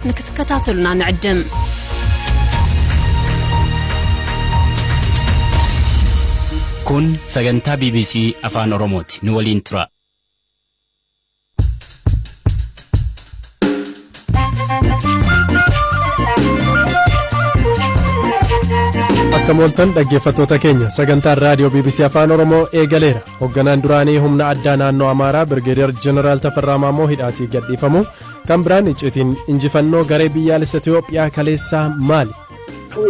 نكتكتاتلنا نعدم كون سجنتا بي بي سي أفان أوروموت نولين ترا Akkamoltan dhaggeeffattoota keenya sagantaan raadiyoo BBC Afaan Oromoo eegaleera. Hoogganaan duraanii humna addaa naannoo Amaaraa Birgeediyar Jeneraal Tafarraa Maammoo hidhaatii gadhiifamu kan biraan icciitiin injifannoo garee biyyaalessa Itoophiyaa kaleessaa maali?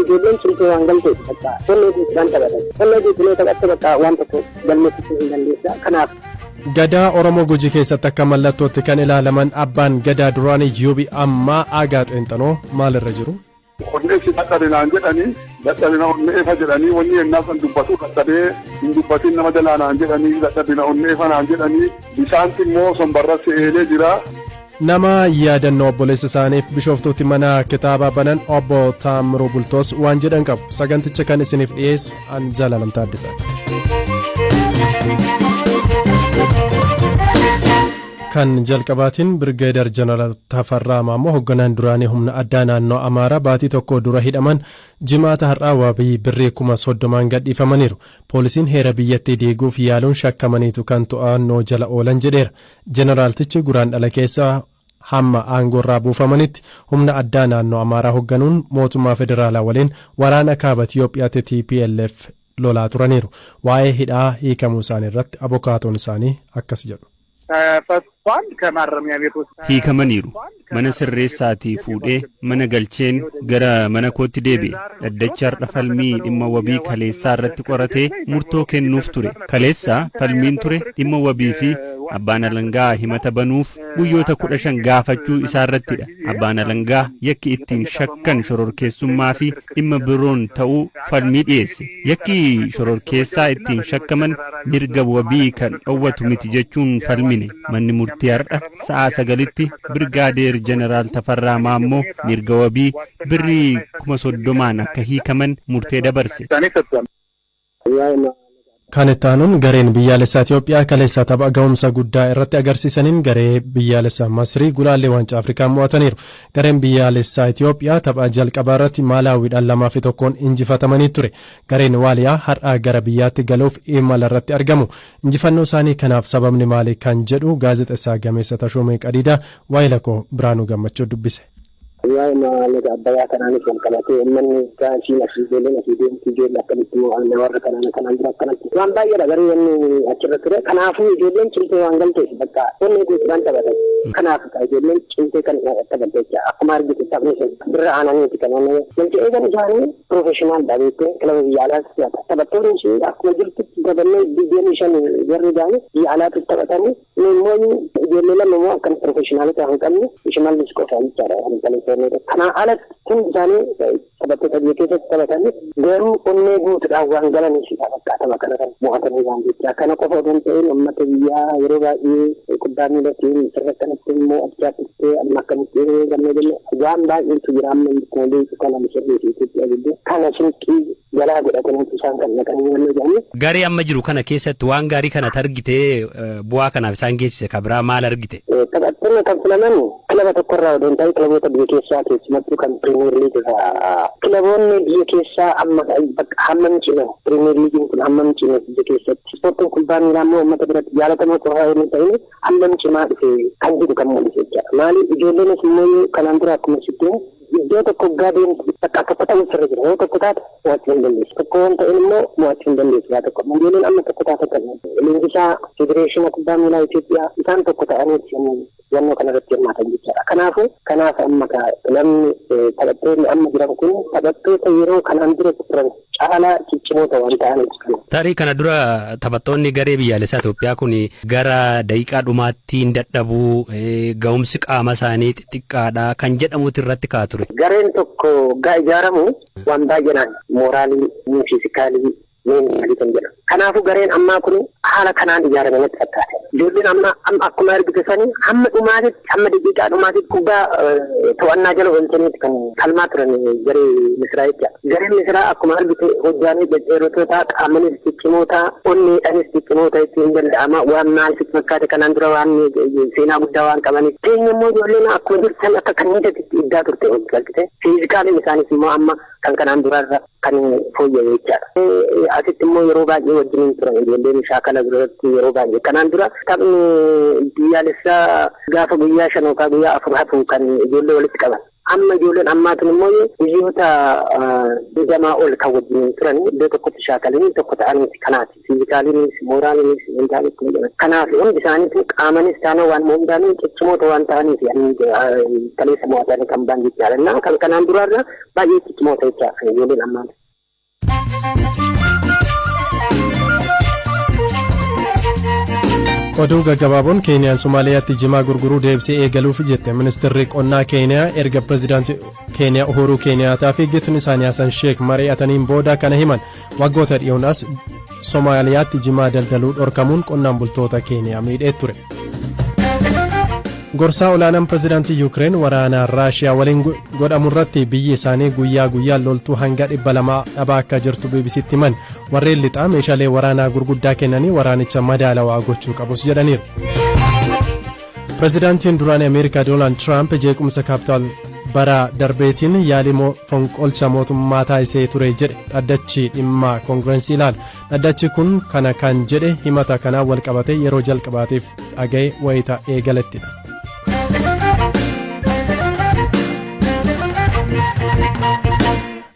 Ijoolleen cimtee waan galteef bakka tollee guutuudhaan taphatan. Tollee guutuulee taphatte bakka waan tokko galmeessisuu hin dandeessa. Kanaaf Gadaa Oromoo Gujii keessatti akka mallattootti kan ilaalaman abbaan gadaa duraanii Yuubii ammaa Aagaa Xeenxanoo maalirra jiru? Qondeessi dadhabinaan jedhanii dadhabina onneefa jedhanii wanni ennaa kan dubbatu dadhabee hin dubbatin nama jalaanaan jedhanii dadhabina onneefanaan jedhanii bisaanti immoo sombarra se'eelee jira. Nama yaadannoo obboleessa isaaniif bishooftuutti mana kitaabaa banan obbo Taamiruu Bultoos waan jedhan qabu. Saganticha kan isiniif dhiyeessu an Zalaalam Taaddisaati. Kan jalqabaatiin Birgeediyar Jeneraal Tafarraa Maammoo hoogganaan duraanii humna addaa naannoo Amaaraa baatii tokko dura hidhaman jimaata har'aa wabii birrii 30,000 gadhiifamaniiru. Poolisiin heera biyyattii diiguuf yaaluun shakkamaniitu kan to'annoo jala oolan jedheera. Jeneraaltichi guraandhala keessaa hamma aangoorraa buufamanitti humna addaa naannoo Amaaraa hoogganuun mootummaa federaalaa waliin waraana kaaba Itiyoophiyaatti TPLF lolaa turaniiru. Waa'ee hidhaa hiikamuu isaanii irratti abokaatoon isaanii akkas jedhu. hiikamaniiru mana sirreessaatii fuudhee mana galcheen gara mana kootti deebi'e dhaddacha har'a falmii dhimma wabii kaleessaa irratti qoratee murtoo kennuuf ture kaleessaa falmiin ture dhimma wabii fi abbaan alangaa himata banuuf guyyoota 15 gaafachuu isaa irrattidha abbaan alangaa yakki ittiin shakkan shororkeessummaa fi dhimma biroon ta'uu falmii dhiyeesse yakki shororkeessaa ittiin shakkaman mirga wabii kan dhowwatu miti jechuun falmine manni murtii har'a sa'a 9tti Birgaadeer Jeneraal Tafarraa Maammoo mirga wabii birrii 30,000 akka hiikaman murtee dabarse. Kan ittaanuun gareen biyyaalessaa Itiyoophiyaa kaleessaa tapha ga'umsa guddaa irratti agarsiisaniin garee biyyaalessaa Masrii gulaallee waancaa Afrikaa mo'ataniiru. Gareen biyyaalessaa Itiyoophiyaa tapha jalqabaa irratti Maalaawiidhaan 2-1 injifatamanii ture. Gareen Waaliyaa har'aa gara biyyaatti galuuf imala irratti argamu. Injifannoo isaanii kanaaf sababni maali kan jedhu gaazexeessaa gameessa Tashoomee Qadiidaa Waayilakoo Biraanuu Gammachuu dubbise. Yaa'ima laga abbayyaa kanaanis wal qabatee uummanni gaasii nasiijoolleen asii deemti ijoollee akkamitti mo'anne warra kanaan jira akkanatti waan baay'eedha garuu inni achirra ture kanaafuu ijoolleen cimtee waan galteef bakka onnee guutuudhaan taphatan kanaaf ijoolleen cimtee kan taphatte jecha akkuma argite taphni birra aananiiti kan onnee leenci eegan isaanii piroofeshinaal dhabeettee kilaba biyya alaatti taphattoonni ishee akkuma jirtutti dabannee biyyoonni 5 warri gaanii biyya alaatti taphatanii immoo ijoollee lama immoo akkan piroofeshinaalota hin qabne shimallis qofaa jechaadha. Kana alatti kun isaanii taphattoota biyya keessatti taphatanii garuu onnee guutuudhaan waan galaniif fakkaatama kana kan mo'atanii waan jecha kana qofa odoo hin ta'in uummata biyyaa yeroo baay'ee kubbaa miilatiin sirra kanatti immoo achaatti amma akkamitti gammee waan baay'eetu jira amma moodeetu kana misirree fi Itoophiyaa gidduu kana sinqii galaa godhatanii isaan kan naqanii waan jedhanii. Garee amma jiru kana keessatti waan gaarii kana argitee bu'aa kanaaf isaan geessise kabira maal argite? Taphattoonni kan filaman kilaba tokkorraa odoo hin ta'in kilaboota biyya keessaa keessumattuu kan Pirimeer Liigirraa kilaboonni biyya keessaa amma hammam ciman Pirimeer Liigiin kun hammam ciman biyya keessatti ispoortiin kubbaa miilaa immoo uummata biratti jaalatamaa qoraa yoo ta'in hammam cimaa dhufe kan jedhu kan mul'isu jechuudha. Maaliif ijoolleenis immoo kanaan dura akkuma sittuu iddoo tokko gaadeen akka ta'u sirri jira yoo tokko taate mo'achuu hin dandeessu tokko waan ta'in immoo mo'achuu hin dandeessu yaa tokko ijoolleen amma tokko taate kan leenjisaa federeeshina kubbaa miilaa Itoophiyaa isaan tokko ta'anii yannoo kanarratti hirmaatan jechuudha. Kanaaf amma namni taphattoonni amma jiran kun taphattoota yeroo kanaan dura turan caalaa ciccimoota waan ta'aniif. Tarii kana dura taphattoonni garee biyyaalessaa Itoophiyaa kun gara daqiiqaa dhumaatti hin dadhabuu ga'umsi qaama isaanii xixiqqaadha kan jedhamutu irratti kaa'aa ture. Gareen tokko gaa ijaaramu waan baay'inaan mooraalii fiizikaalii meentalii kan jedhamu. Kanaafuu gareen ammaa kun haala kanaan ijaaramanitti fakkaata. Ijoolleen amma akkuma argite sanii hamma dhumaatitti hamma daqiiqaa dhumaatitti kubbaa to'annaa jala oolchaniiti kan kalmaa turan garee Misiraa jecha. Gareen Misiraa akkuma argite hojjaanii dhedheerotootaa qaamanis ciccimoota onneedhanis ciccimoota ittiin danda'ama waan maal sitti fakkaate kanaan dura waan seenaa guddaa waan qabaniif keenya immoo ijoolleen akkuma dursan akka kanniisatti iddaa turte galchite fiizikaaliin isaanis immoo amma kan kanaan durarra kan fooyya'e jechaadha. Asitti immoo yeroo baay'ee wajjin turan ijoolleen shaakala biratti yeroo baay'ee kanaan dura taphni biyyaalessaa gaafa guyyaa 5 yookaan guyyaa 4 hafu kan ijoollee walitti qaban. Amma ijoolleen ammaatiin immoo guyyoota 20 ol kan wajjin turan iddoo tokkotti shaakaliin tokko ta'aniiti kanaati. Fiizikaaliinis mooraaliinis mentaalitti kanaaf hundi isaaniitu qaamanis taanoo waan hundaanii ciccimoota waan ta'aniif kaleessa mo'atan kan baan jechaadha. Kan kanaan duraarra baay'ee ciccimoota jechaa ijoolleen ammaati. Oduu gaggabaaboon Keeniyaan Somaaliyaatti jimaa gurguruu deebisee eegaluuf jette ministeerri qonnaa Keeniyaa erga pirezidaantii Keeniyaa Uhuru Keeniyaataa fi gittuun isaanii Hasan Sheek mari'ataniin booda kana himan waggoota dhiyoonaas Somaaliyaatti jimaa daldaluu dhorkamuun qonnaan bultoota Keeniyaa miidhee ture. Gorsaa olaanaan pirezidaantii Yuukireen waraana Raashiyaa waliin godhamu irratti biyyi isaanii guyyaa guyyaan loltuu hanga 200 dhabaa akka jirtu BBC'tti himan warreen lixaa meeshaalee waraanaa gurguddaa kennanii waraanicha madaalawaa gochuu qabus jedhaniiru. Pirezidaantiin duraanii Ameerikaa Doonaald Tiraamp jeequmsa kaapitaal bara darbeetiin yaalii fonqolcha mootummaa taasisee ture jedhe dhaddachi dhimma koongirensii ilaalu. Dhaddachi kun kana kan jedhe himata kanaan wal qabatee yeroo jalqabaatiif dhaga'e wayita eegalettidha.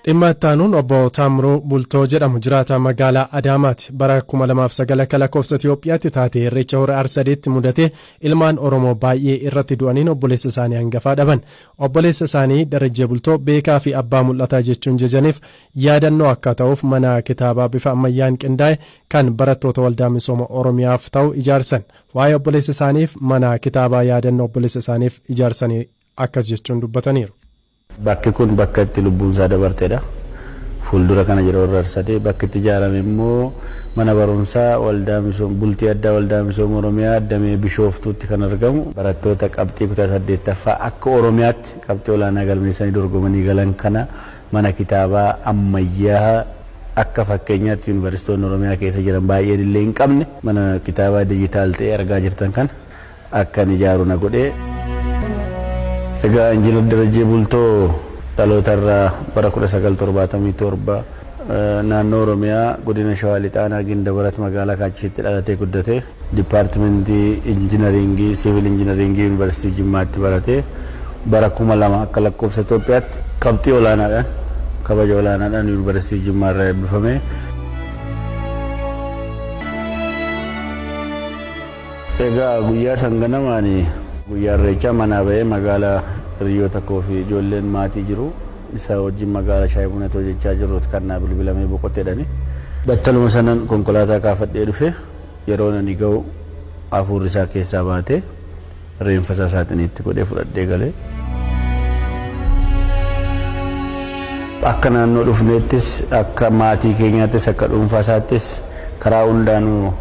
dhimma ittaanuun obbo Taamruu Bultoo jedhamu jiraata magaalaa Adaamaati. Bara 2009 akka lakkoofsa Itoophiyaatti taatee irreecha hora Arsadeetti mudate ilmaan Oromoo baay'ee irratti du'aniin obboleessa isaanii hangafaa dhaban. Obboleessa isaanii Darajjee Bultoo beekaa fi abbaa mul'ataa jechuun jajaniif yaadannoo akka ta'uuf mana kitaabaa bifa ammayyaan qindaa'e kan barattoota waldaa misooma Oromiyaaf ta'u ijaarsan. Waa'ee obboleessa isaaniif mana kitaabaa yaadannoo obboleessa isaaniif ijaarsanii akkas jechuun dubbataniiru. Bakki kun bakka itti lubbuun isaa dabarteedha. Fuuldura kana yeroo Arsadee bakki itti ijaarame immoo mana barumsaa waldaa misooma bultii addaa waldaa misooma Oromiyaa Damee Bishooftuutti kan argamu barattoota qabxii kutaa 8ffaa akka Oromiyaatti qabxii olaanaa galmeessanii dorgomanii galan kana mana kitaabaa ammayyaa akka fakkeenyaatti yuunivarsiitonni Oromiyaa keessa jiran baay'een illee hin qabne mana kitaabaa dijitaal ta'e argaa jirtan kan akkan ijaaru na godhee. Egaa Injiinar Darajjee Bultoo dhalootarraa bara 1977 naannoo Oromiyaa godina Shawaa Lixaanaa Gindabarat magaalaa Kaachisitti dhalatee guddate. Dipaartimentii Injiinaringii Siivil Injiinaringii Yuunivarsiitii Jimmaatti barate. Bara 2000 akka lakkoofsa Itoophiyaatti qabxii olaanaadhaan kabaja olaanaadhaan Yuunivarsiitii Jimmaarraa eebbifame. Egaa guyyaa sanganamaani guyyaa irreechaa manaa ba'ee magaalaa hiriyoota koo fi ijoolleen maatii jiru isa wajjin magaalaa shaayii buna hojjechaa jirruuti kan naa bilbilamee boqoteedhani. Battaluma sanan konkolaataa kaafadhee dhufe yeroo ani ga'u hafuurri isaa keessaa baatee reenfa isaa saaxiniitti godhee fudhadhee galee. Akka naannoo dhufneettis akka maatii keenyaattis akka dhuunfaa isaattis karaa hundaanuu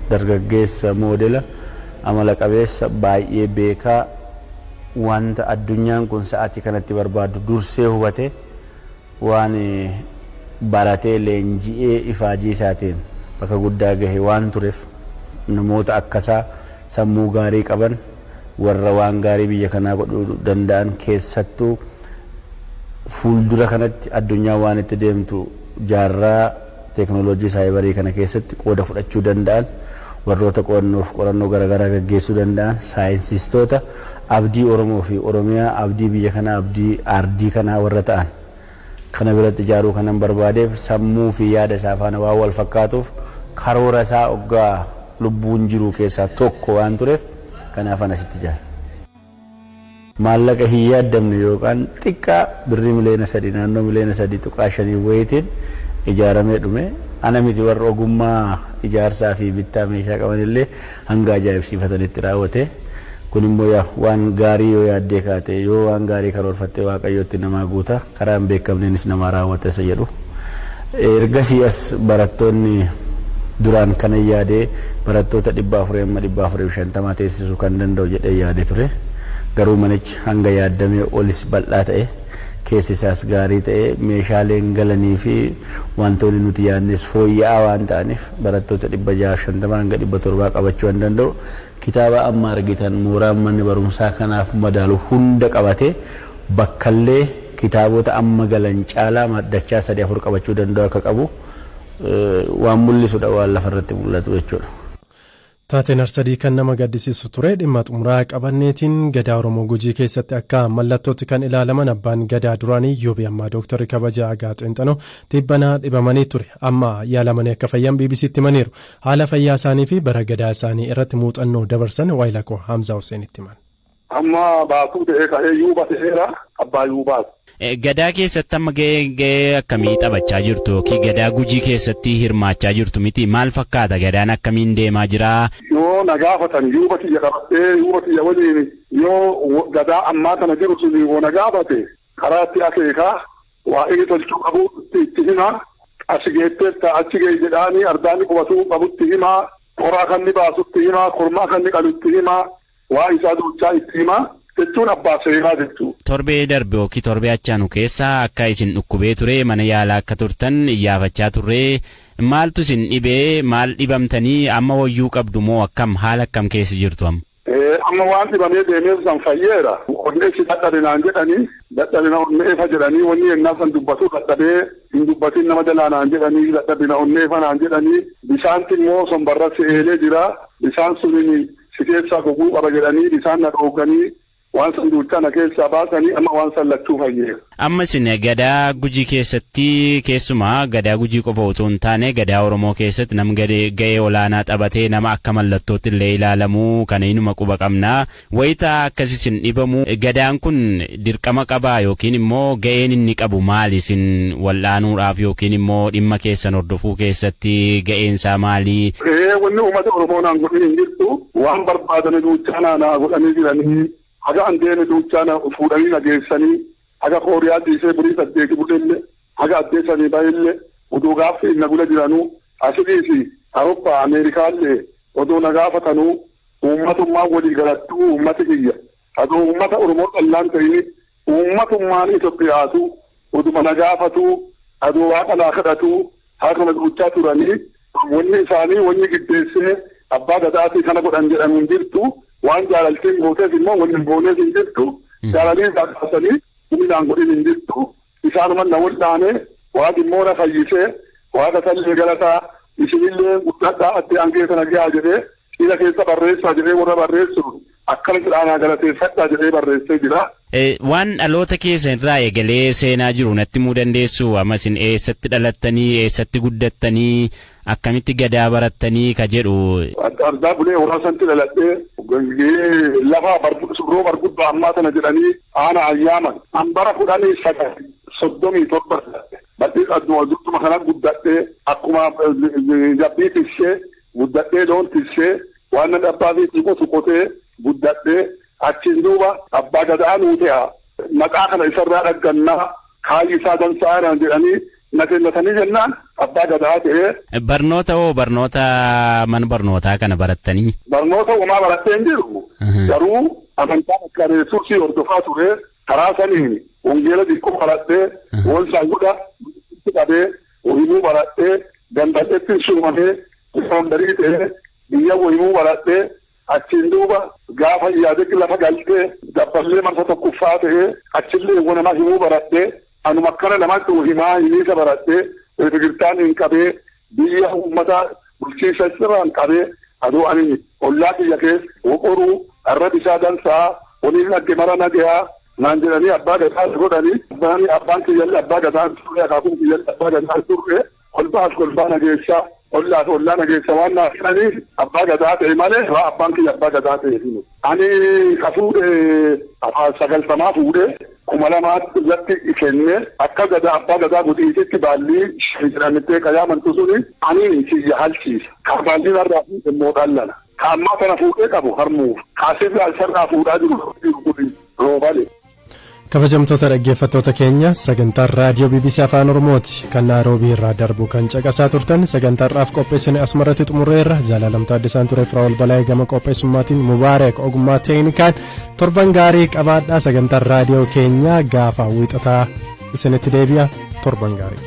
dargaggeessa moodela amala qabeessa baay'ee beekaa wanta addunyaan kun sa'aatii kanatti barbaadu dursee hubate waan baratee leenji'ee ifaajii isaatiin bakka guddaa gahe waan tureef namoota akkasaa sammuu gaarii qaban warra waan gaarii biyya kanaa godhuu danda'an keessattuu fuuldura kanatti addunyaan waan itti deemtu jaarraa teeknooloojii saayibarii kana keessatti qooda fudhachuu danda'an warroota qorannoo garaagaraa gaggeessuu danda'an saayinsistoota abdii Oromoo fi Oromiyaa abdii biyya kanaa abdii aardii kanaa warra ta'an kana biratti ijaaruu kanan barbaadeef sammuu fi yaada isaa faana waan wal fakkaatuuf karoora isaa oggaa lubbuun jiru keessaa tokko waan tureef kanaaf asitti ijaara. Maallaqa hin yaaddamne yookaan xiqqaa birrii miliyoona 3 naannoo miliyoona 3.5 wayitiin ijaaramee dhume. Ana miti warra ogummaa ijaarsaa fi bittaa meeshaa qaban illee hanga ajaa'ibsiifatanitti raawwate. Kun immoo waan gaarii yoo yaaddee kaate yoo waan gaarii karoorfattee waaqayyootti namaa guuta karaa hin beekamneenis namaa raawwata isa jedhu. Ergasii as barattoonni duraan kana yaadee barattoota 450 teessisuu kan danda'u jedhee yaade ture. Garuu manichi hanga yaaddamee olis bal'aa ta'e keessi isaas gaarii ta'e meeshaaleen galanii fi wantoonni nuti yaadnes fooyya'aa waan ta'aniif barattoota 650 hanga 700 qabachuu waan danda'u kitaaba amma argitan mooraan manni barumsaa kanaaf madaalu hunda qabatee bakkallee kitaabota amma galan caalaa maddachaa 3-4 qabachuu danda'u akka qabu waan mul'isudha waan lafarratti mul'atu jechuudha. Taateen Arsadii kan nama gaddisiisu ture dhimma xumuraa qabanneetiin gadaa Oromoo Gujii keessatti akka mallattootti kan ilaalaman abbaan gadaa duraanii Yoobii ammaa Dooktarri Kabajaa Agaa Xeenxanoo tibbanaa dhibamanii ture amma yaalamanii akka fayyan BBC'tti himaniiru haala fayyaa isaanii fi bara gadaa isaanii irratti muuxannoo dabarsan waayilakoo Hamzaa Huseenitti himan. Amma baatuu ta'ee ka'ee yuuba ta'eera abbaa yuubaas. Gadaa keessatti amma gahee akkamii taphachaa jirtu yookiin gadaa Gujii keessatti hirmaachaa jirtu miti maal fakkaata gadaan akkamiin deemaa jira? Yoo na gaafatan yuuba kiyya qabattee yuuba kiyya waliin yoo gadaa ammaa kana jiru sun yoo na gaafate karaa itti akeekaa waa inni tolchuu qabu itti himaa achi geetteetta achi gahee jedhaanii ardaanni qubatuu qabutti himaa qoraa kan ni baasutti himaa kormaa kan ni qalutti himaa waa isaa duuchaa itti himaa. Jechuun abbaa seeraa jechuudha. Torbee darbe yookiin torbee achaanu keessa akka isin dhukkubee ture mana yaalaa akka turtan iyyaafachaa turre maaltu isin dhibee maal dhibamtanii amma wayyuu qabdu moo akkam haala akkam keessa jirtu amma? Amma waan dhibamee deemee san fayyeera. Onneessi dadhabinaan jedhanii dadhabina onneefa jedhanii wanni yennaa san dubbatu dadhabee hin dubbatin nama jalaanaan jedhanii dadhabina onneefanaan jedhanii bishaanti immoo sombarra se'eelee jira bishaan suniin si keessaa goguu qaba jedhanii bishaan na dhooganii waan san duuchana keessaa baasanii amma waan san lachuu fayyeera. Amma isin gadaa Gujii keessatti keessumaa gadaa Gujii qofa otoo hin taane gadaa Oromoo keessatti nam gahee olaanaa taphatee nama akka mallattootti illee ilaalamuu kana inuma quba qabnaa wayitaa akkas isin dhibamu gadaan kun dirqama qabaa yookiin immoo gaheen inni qabu maali isin wal'aanuudhaaf yookiin immoo dhimma keessan hordofuu keessatti gaheensaa maali? Wanni uummata Oromoo naan godhin hin jirtu waan barbaadame duuchaanaa naa godhanii jiranii haga andeeme duuchaana fuudhanii nageessanii haga kooriyaa dhiisee burii saddeeti budhelle haga addeessanii bahelle oduu gaaffii inna gula jiranuu asidiisi Awurooppaa Ameerikaallee oduu na gaafatanuu uummatummaan walii galattuu uummati kiyya aduu uummata Oromoo dhallaan ta'ini uummatummaan Itoophiyaatu oduma na gaafatuu aduu waaqa naa kadhatuu haakama duuchaa turanii wanni isaanii wanni giddeessee abbaa gadaatii kana godhan jedhamu hin jirtu. Waan jaalaltiin gooteef immoo waliin gooneef hin jirtu. Jaalaliin dhaabbatanii humnaan godhin hin jirtu. Isaanuma na wal'aane waaqa immoo na fayyisee waaqa sallee galataa isinillee guddadhaa addee hangeessa nagaa jedhee ila keessa barreessaa jedhee warra barreessu akkana jedhaanaa galateeffadhaa jedhee barreessee jira. Waan dhaloota keessa irraa eegalee seenaa jiru natti himuu dandeessu amma isin eessatti dhalattanii eessatti guddattanii akkamitti gadaa barattanii ka jedhu. Ardaa bulee horaasantti dhaladhee lafa surroo barguddaa ammaa sana jedhanii aana ayyaaman hambara 1937 badhii adduma kana guddadhee akkuma jabbii tissee guddadhee loon tissee waan na dhabbaa fi xiqqoo qotee guddadhee achiin duuba abbaa gadaa nuu ta'a maqaa kana isarraa dhaggannaa kaayyi isaa dansaadhaan jedhanii na kennatanii jennaan abbaa gadaa ta'ee. Barnoota hoo barnoota mana barnootaa kana barattanii? Barnoota uumaa barattee hin jiru. Garuu amantaa akka Yesuusii hordofaa ture karaa saniin wangeela xiqqoo baradhee wal sanguudha qabee himuu baradhee danda'etti sumamee foondarii ta'ee biyya himuu baradhee achiin duuba gaafa yaadetti lafa galtee dabballee marsa tokkoffaa ta'ee achillee nama himuu baradhee anuma akkana namatti himaa himiisa baradhee Beetekirtaan hin qabee biyya uummata bulchiinsa sirraan qabee aduu ani ollaa kiyya keessa boqoruu arra bisaa dansaa waliin nagge mara nagayaa naan jedhanii abbaa gadaa godhanii abbaan kiyyallee abbaa gadaa turre akaakuun kiyyallee abbaa gadaa turre kolbaa nageessaa ollaaf ollaa nageessa waan naaf jedhanii abbaa gadaa ta'e malee abbaan kiyya abbaa gadaa ta'e ani ka fuudhee 90 fuudhee 2000 irratti kennee akka gadaa abbaa gadaa gudiititti baallii jedhamitee qayaamantu suni ani kiyya halchiisa ka baalliin irraa immoo dhallana ka ammaa kana fuudhee qabu harmuuf kaasirraa isarraa fuudhaa jiru kun roobale. Kabajamtoota dhaggeeffattoota keenya sagantaan raadiyoo BBC Afaan Oromooti kan Naayiroobii irraa darbu kan caqasaa turtan sagantaarraaf qopheessine asumarratti xumurreerra jaalalamtaa addisaan ture Firaa'ol Balaayee gama qopheessummaatiin Mubaarak ogummaa teeknikaan torban gaarii qabaadhaa sagantaan raadiyoo keenya gaafa wiixataa isinitti deebi'a torban gaarii.